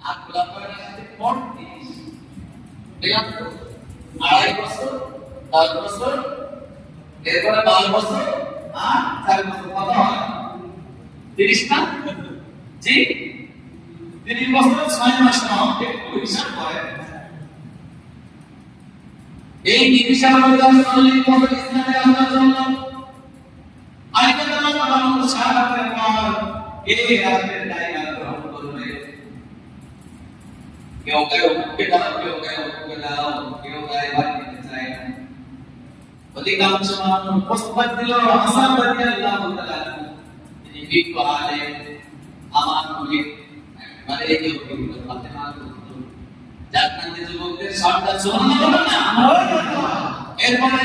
আর খোলাফায়ে রাশিদের পর 30 দেখলাম তো 2.5 বছর 10 বছর এরপরে 12 বছর আর 4 বছর কত হয় 30 না জি 30 বছর 6 মাস না একটু হিসাব করে এই 30 সালের মধ্যে 40 বছর ইসলামে আল্লাহ জন্য আজকে তারা মানুষ সাহায্যের পর এই রাতের জায়গা গ্রহণ করবে কেউ কেউ উঠে দাও কেউ গায়ে ভাত দিতে চায় না অধিকাংশ মানুষ প্রস্তাব দিল হাসান রাদিয়াল্লাহু তাআলা তিনি বিজ্ঞ আলেম আমার নবী মানে এই যে ফাতেমা জান্নাতের যুবকদের সামনে সুবহানাল্লাহ না এরপরে